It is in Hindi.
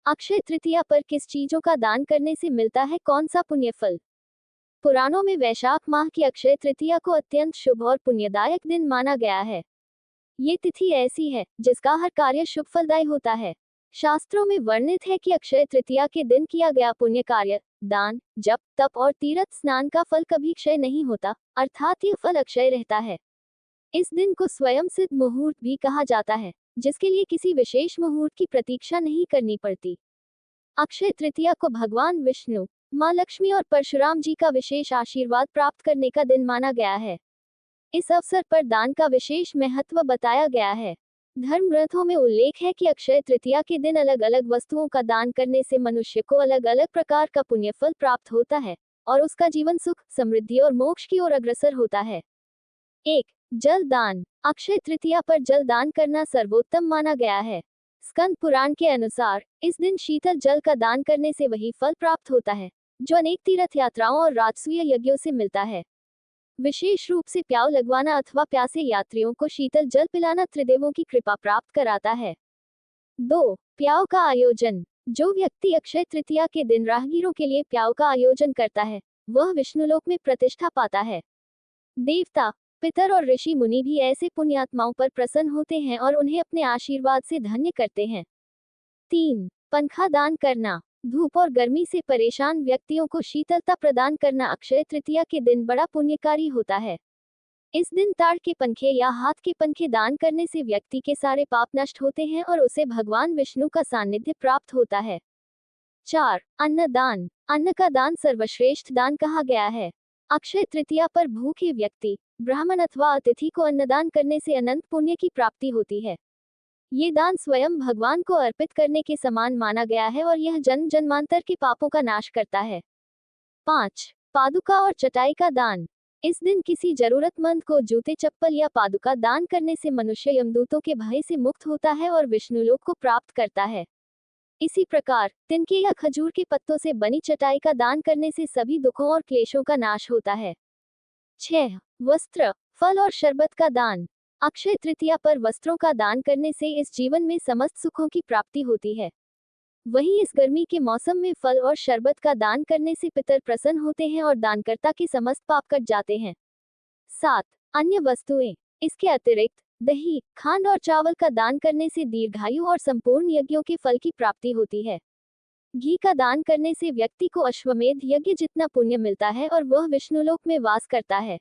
अक्षय तृतीया पर किस चीजों का दान करने से मिलता है कौन सा पुण्य फल? पुराणों में वैशाख माह की अक्षय तृतीया को अत्यंत शुभ और पुण्यदायक दिन माना गया है। ये तिथि ऐसी है जिसका हर कार्य शुभ फलदायी होता है। शास्त्रों में वर्णित है कि अक्षय तृतीया के दिन किया गया पुण्य कार्य, दान, जप, तप और तीर्थ स्नान का फल कभी क्षय नहीं होता, अर्थात ये फल अक्षय रहता है। इस दिन को स्वयं सिद्ध मुहूर्त भी कहा जाता है, जिसके लिए किसी विशेष मुहूर्त की प्रतीक्षा नहीं करनी पड़ती। अक्षय तृतीया को भगवान विष्णु, माँ लक्ष्मी और परशुराम जी का विशेष आशीर्वाद प्राप्त करने का दिन माना गया है। इस अवसर पर दान का विशेष महत्व बताया गया है। धर्म ग्रंथों में उल्लेख है कि अक्षय तृतीया के दिन अलग अलग वस्तुओं का दान करने से मनुष्य को अलग अलग प्रकार का पुण्य फल प्राप्त होता है और उसका जीवन सुख, समृद्धि और मोक्ष की ओर अग्रसर होता है। 1. जल दान। अक्षय तृतीया पर जल दान करना सर्वोत्तम माना गया है। स्कंद पुराण के अनुसार इस दिन शीतल जल का दान करने से वही फल प्राप्त होता है जो अनेक तीर्थ यात्राओं और राजसूय यज्ञों से मिलता है। विशेष रूप से प्याऊ लगवाना अथवा प्यासे यात्रियों को शीतल जल पिलाना त्रिदेवों की कृपा प्राप्त कराता है। 2. प्याऊ का आयोजन। जो व्यक्ति अक्षय तृतीया के दिन राहगीरों के लिए प्याऊ का आयोजन करता है वह विष्णुलोक में प्रतिष्ठा पाता है। देवता, पितर और ऋषि मुनि भी ऐसे पुण्यात्माओं पर प्रसन्न होते हैं और उन्हें अपने आशीर्वाद से धन्य करते हैं। 3. पंखा दान करना। धूप और गर्मी से परेशान व्यक्तियों को शीतलता प्रदान करना अक्षय तृतीया के दिन बड़ा पुण्यकारी होता है। इस दिन ताड़ के पंखे या हाथ के पंखे दान करने से व्यक्ति के सारे पाप नष्ट होते हैं और उसे भगवान विष्णु का सानिध्य प्राप्त होता है। 4. अन्न दान। अन्न का दान सर्वश्रेष्ठ दान कहा गया है। अक्षय तृतीया पर भूखे व्यक्ति, ब्राह्मण अथवा अतिथि को अन्नदान करने से अनंत पुण्य की प्राप्ति होती है। ये दान स्वयं भगवान को अर्पित करने के समान माना गया है और यह जन्म जन्मांतर के पापों का नाश करता है। 5. पादुका और चटाई का दान। इस दिन किसी जरूरतमंद को जूते, चप्पल या पादुका दान करने से मनुष्य यमदूतों के भय से मुक्त होता है और विष्णुलोक को प्राप्त करता है। इसी प्रकार तिनके या खजूर के पत्तों से बनी चटाई का दान करने से सभी दुखों और क्लेशों का नाश होता है। 6. वस्त्र, फल और शरबत का दान। अक्षय तृतीया पर वस्त्रों का दान करने से इस जीवन में समस्त सुखों की प्राप्ति होती है। वहीं इस गर्मी के मौसम में फल और शरबत का दान करने से पितर प्रसन्न होते हैं और दानकर्ता के समस्त पाप कट जाते हैं। 7. अन्य वस्तुएं। इसके अतिरिक्त दही, खांड और चावल का दान करने से दीर्घायु और संपूर्ण यज्ञों के फल की प्राप्ति होती है। घी का दान करने से व्यक्ति को अश्वमेध यज्ञ जितना पुण्य मिलता है और वह विष्णुलोक में वास करता है।